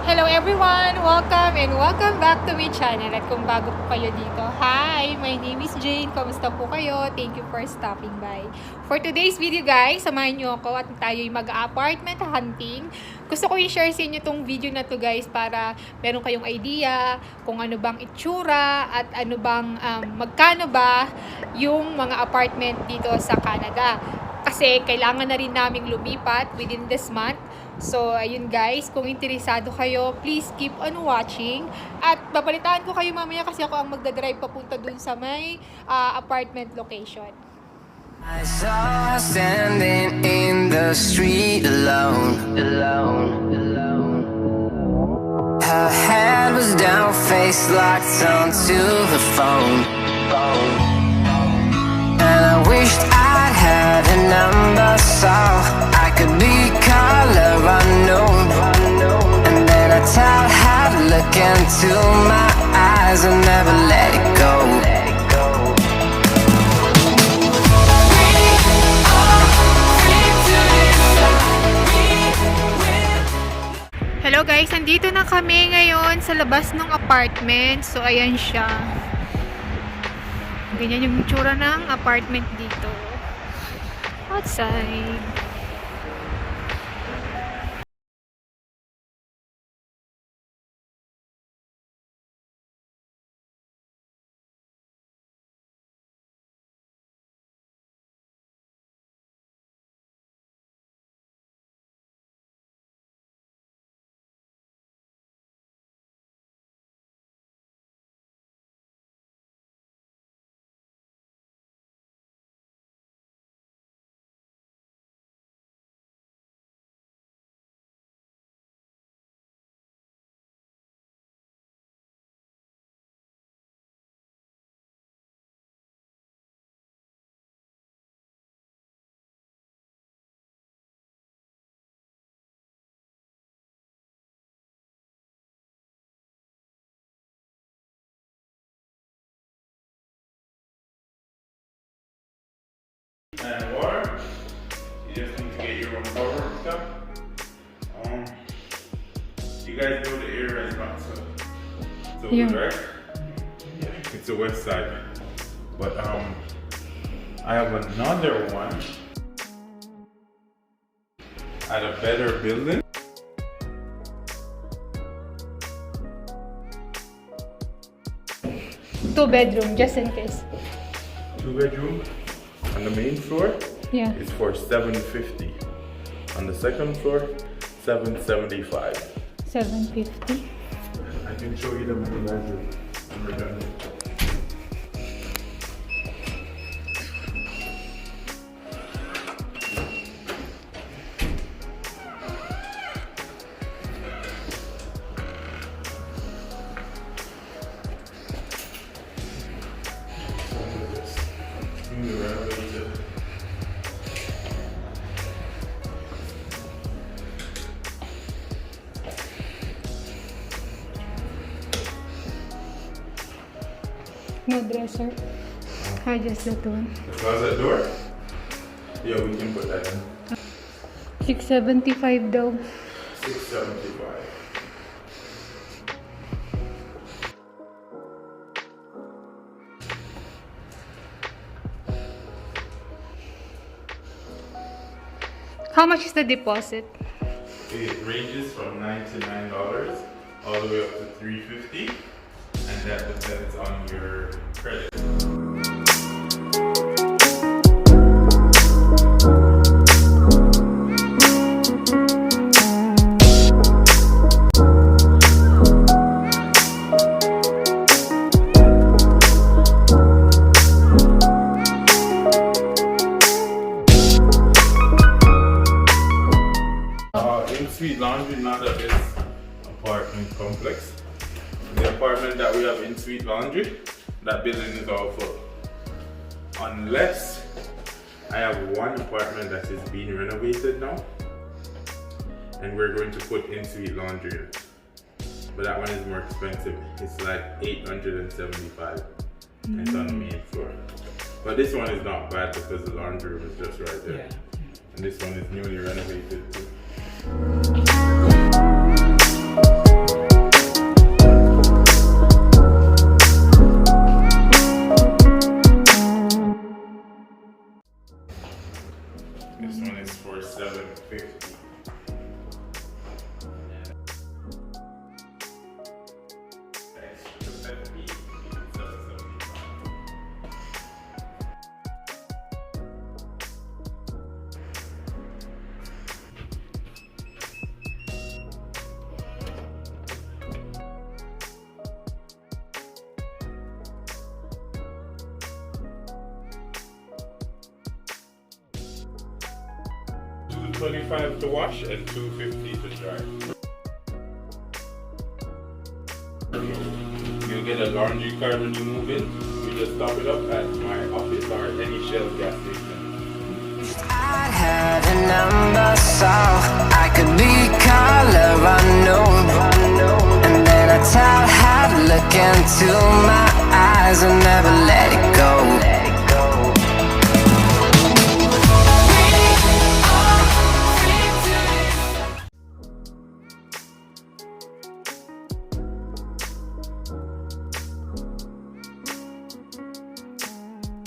Hello everyone! Welcome and welcome back to my channel. At kung bago po kayo dito, hi! My name is Jane. Kamusta po kayo? Thank you for stopping by. For today's video guys, samahan nyo ako at tayo'y mag-apartment hunting. Gusto ko i-share sa inyo tong video na to guys para meron kayong idea kung ano bang itsura at ano bang magkano ba yung mga apartment dito sa Canada. Kasi kailangan na rin naming lumipat within this month. So, ayun guys, kung interesado kayo, please keep on watching. At babalitaan ko kayo mamaya kasi ako ang magdadrive papunta dun sa may apartment location. I saw her standing in the street alone. Her head was down, face locked onto the phone. And I wished I'd had a number so I could be color unknown. And then I tell her to look into my eyes and never let it go. Hello guys, nandito na kami ngayon sa labas ng apartment. So ayan siya. Ganyan yung itsura ng apartment dito. Outside. And water. You just need to get your own cover and stuff. You guys know the area is not so Yeah. good, right? Yeah. It's the west side. But I have another one at a better building. Two bedroom, just in case. 2-bedroom on the main floor. Yeah. Is for $750. On the second floor, $775. 750. I can show you them in the bedroom when we're done. No dresser. I just that one. The closet door? Yeah, we can put that in. 675 daw. $675. How much is the deposit? It ranges from $99 all the way up to $350, and that depends on your credit. In-suite laundry, not at this apartment complex. The apartment that we have in-suite laundry, that building is all full. Unless I have one apartment that is being renovated now, and we're going to put in-suite laundry in it. But that one is more expensive. It's like $875. And it's on the main floor. But this one is not bad because the laundry room is just right there. And this one is newly renovated too. $225 to wash and $250 to dry. You'll get a laundry card when you move in. You just top it up at my office or any Shell gas station. I had a number so I could be color unknown. And then a towel had a look into my eyes and never let it go.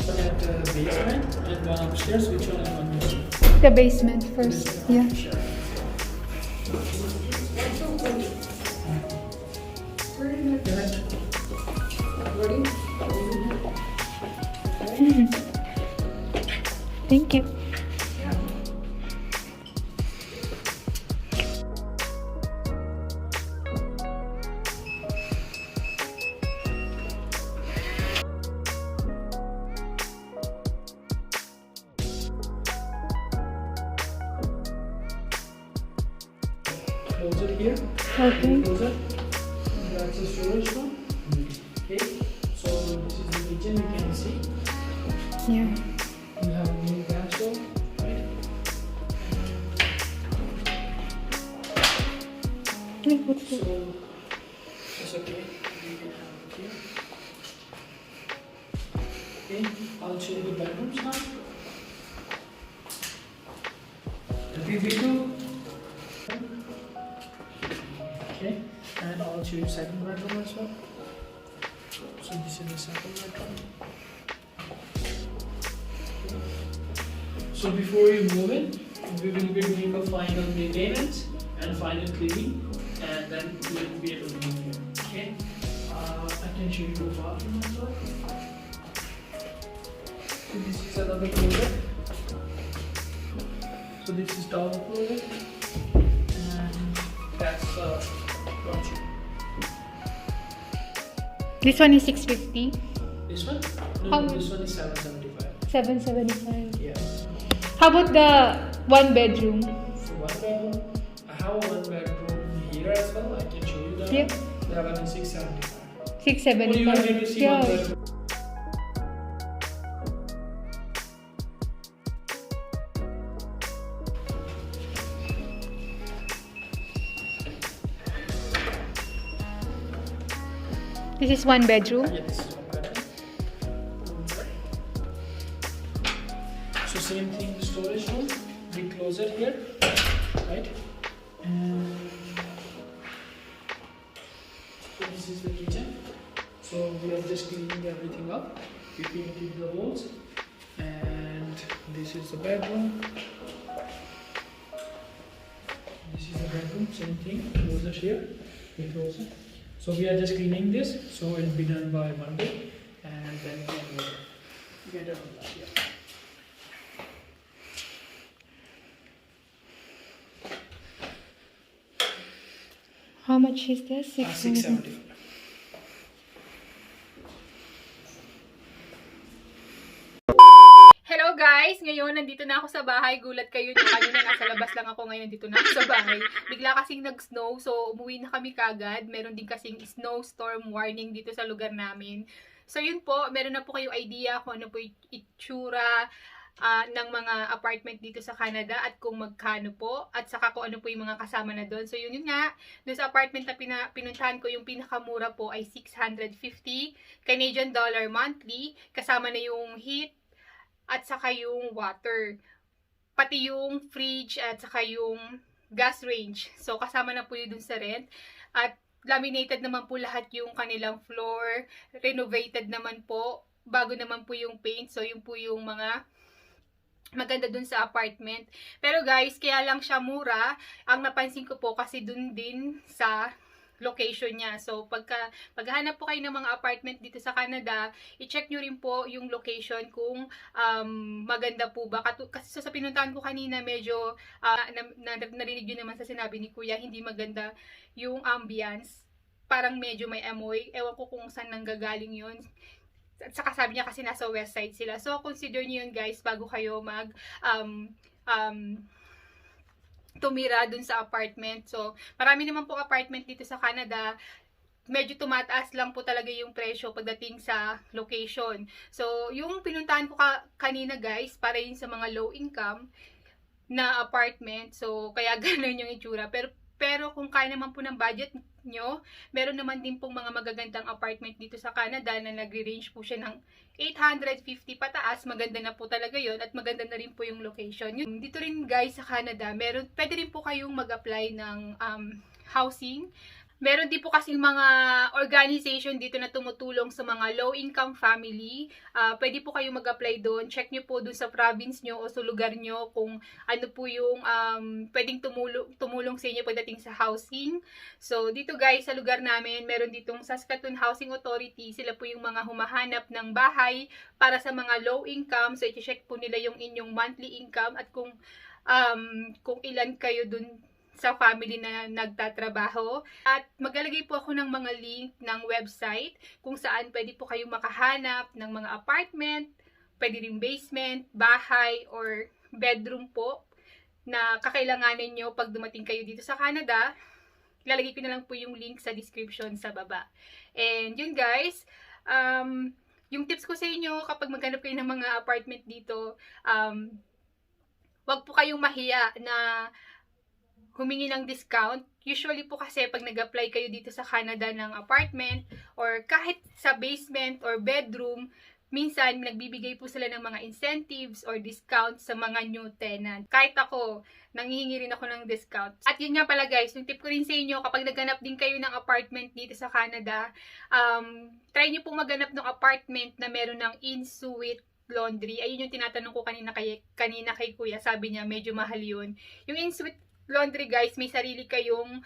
At the basement and one upstairs, which one and one upstairs? The basement first. Yeah. Sure. Thank you. Close it here. Okay. Close it. That's the storage room. Okay. So this is the kitchen. You can see. Yeah. You have a new gas stove. Right. What's So that? it's okay. You can have it here. Okay. I'll show you the bedrooms now. The PV2. Okay, and I'll show you second bedroom as well. So this is the second bedroom. So before you move in, we will be doing a final maintenance and final cleaning, and then we will be able to move here. Okay, I can show you the bathroom as well. So this is another closet. So this is towel closet, and that's laundry. This one is 650. This one? No, How no, much? this one is 775. 775. Yeah. How about the one bedroom? So one bedroom. I have a one bedroom here as well. I can show you that. Yeah. That one is 675. Oh, you 675. wanted to see one bedroom? This is one bedroom. Yeah, this is one bedroom. So same thing, the storage room. We close it here, right? And so this is the kitchen. So we are just cleaning everything up. We painted the walls, and this is the bedroom. This is the bedroom. Same thing. Close it here. We close it. So we are just cleaning this, so it'll be done by Monday, and then we can get it on that. Yeah. How much is this? 675. Hello guys! Ngayon, nandito na ako sa bahay. Gulat kayo na kanina. Nasa labas lang ako ngayon. Nandito na ako sa bahay. Bigla kasing nag-snow. So, umuwi na kami kagad. Meron din kasing snowstorm warning dito sa lugar namin. So, yun po. Meron na po kayong idea kung ano po yung itsura ng mga apartment dito sa Canada at kung magkano po. At saka kung ano po yung mga kasama na doon. So, yun nga. Doon sa apartment na pinuntahan ko, yung pinakamura po ay 650 Canadian dollar monthly. Kasama na yung heat at saka yung water, pati yung fridge at saka yung gas range. So, kasama na po yun dun sa rent. At laminated naman po lahat yung kanilang floor. Renovated naman po. Bago naman po yung paint. So, yun po yung mga maganda dun sa apartment. Pero guys, kaya lang siya mura. Ang napansin ko po kasi dun din sa location niya. So, paghahanap po kayo ng mga apartment dito sa Canada, i-check nyo rin po yung location kung maganda po ba. Kasi sa pinuntahan ko kanina, medyo narinig nyo naman sa sinabi ni Kuya, hindi maganda yung ambience. Parang medyo may amoy. Ewan ko kung saan nanggagaling yun. At saka sabi niya kasi nasa west side sila. So, consider nyo yun guys bago kayo tumira dun sa apartment. So, marami naman po apartment dito sa Canada. Medyo tumataas lang po talaga yung presyo pagdating sa location. So, yung pinuntahan ko kanina guys, para yun sa mga low income na apartment. So, kaya ganun yung itsura. Pero kung kaya naman po ng budget nyo, meron naman din pong mga magagandang apartment dito sa Canada na nagre-range po siya ng 850 pataas. Maganda na po talaga yon at maganda na rin po yung location. Dito rin guys sa Canada, pwede rin po kayong mag-apply ng housing. Meron din po kasing mga organization dito na tumutulong sa mga low-income family. Pwede po kayong mag-apply doon. Check nyo po doon sa province nyo o sa lugar nyo kung ano po yung pwedeng tumulong sa inyo pagdating sa housing. So, dito guys, sa lugar namin, meron ditong Saskatchewan Housing Authority. Sila po yung mga humahanap ng bahay para sa mga low-income. So, i-check po nila yung inyong monthly income at kung ilan kayo doon sa family na nagtatrabaho. At maglalagay po ako ng mga link ng website kung saan pwede po kayong makahanap ng mga apartment, pwede rin basement, bahay, or bedroom po na kakailanganin nyo pag dumating kayo dito sa Canada. Ilalagay ko na lang po yung link sa description sa baba. And yun guys, yung tips ko sa inyo kapag maghanap kayo ng mga apartment dito, wag po kayong mahiya na humingi ng discount. Usually po kasi pag nag-apply kayo dito sa Canada ng apartment or kahit sa basement or bedroom, minsan nagbibigay po sila ng mga incentives or discounts sa mga new tenant. Kahit ako, nanghihingi rin ako ng discount. At yun nga pala guys, yung tip ko rin sa inyo, kapag naghanap din kayo ng apartment dito sa Canada, try nyo pong maghanap ng apartment na meron ng in-suite laundry. Ayun yung tinatanong ko kanina kay kuya. Sabi niya, medyo mahal yun. Yung in-suite laundry guys, may sarili kayong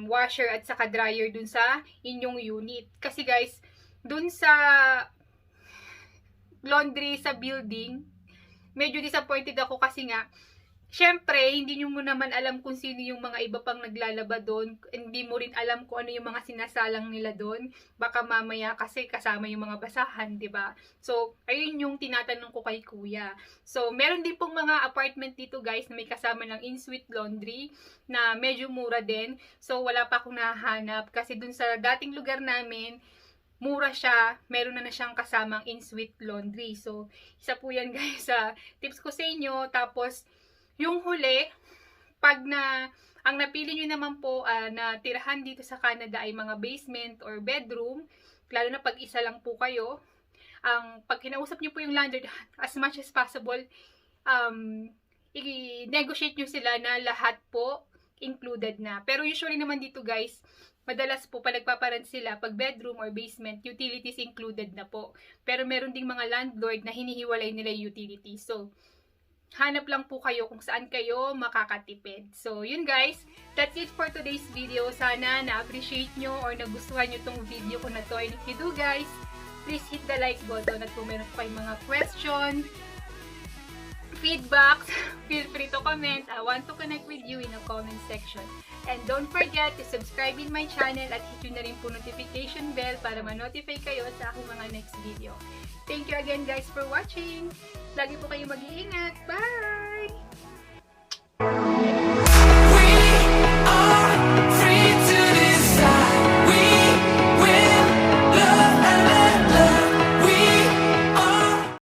washer at saka dryer dun sa inyong unit. Kasi guys, dun sa laundry sa building, medyo disappointed ako kasi nga, syempre, hindi nyo mo naman alam kung sino yung mga iba pang naglalaba doon. Hindi mo rin alam kung ano yung mga sinasalang nila doon. Baka mamaya kasi kasama yung mga basahan, 'di ba? So, ayun yung tinatanong ko kay kuya. So, meron din pong mga apartment dito guys na may kasama ng in-suite laundry na medyo mura din. So, wala pa akong nahanap kasi doon sa dating lugar namin, mura siya, meron na siyang kasamang in-suite laundry. So, isa po yan guys sa tips ko sa inyo. Tapos, yung huli, ang napili nyo naman po na tirahan dito sa Canada ay mga basement or bedroom, lalo na pag isa lang po kayo, pag kinausap nyo po yung landlord, as much as possible, i-negotiate nyo sila na lahat po included na. Pero usually naman dito guys, madalas po pag nagpaparent sila, pag bedroom or basement, utilities included na po. Pero meron ding mga landlord na hinihiwalay nila yung utilities. So, hanap lang po kayo kung saan kayo makakatipid. So, yun guys. That's it for today's video. Sana na-appreciate nyo or nagustuhan nyo tong video ko na to. And if you do guys, please hit the like button. At kung meron po kayong mga question, feedbacks, feel free to comment. I want to connect with you in the comment section. And don't forget to subscribe in my channel at hit yun na rin po notification bell para ma-notify kayo sa aking mga next video. Thank you again guys for watching. Lagi po kayo mag-iingat. Bye!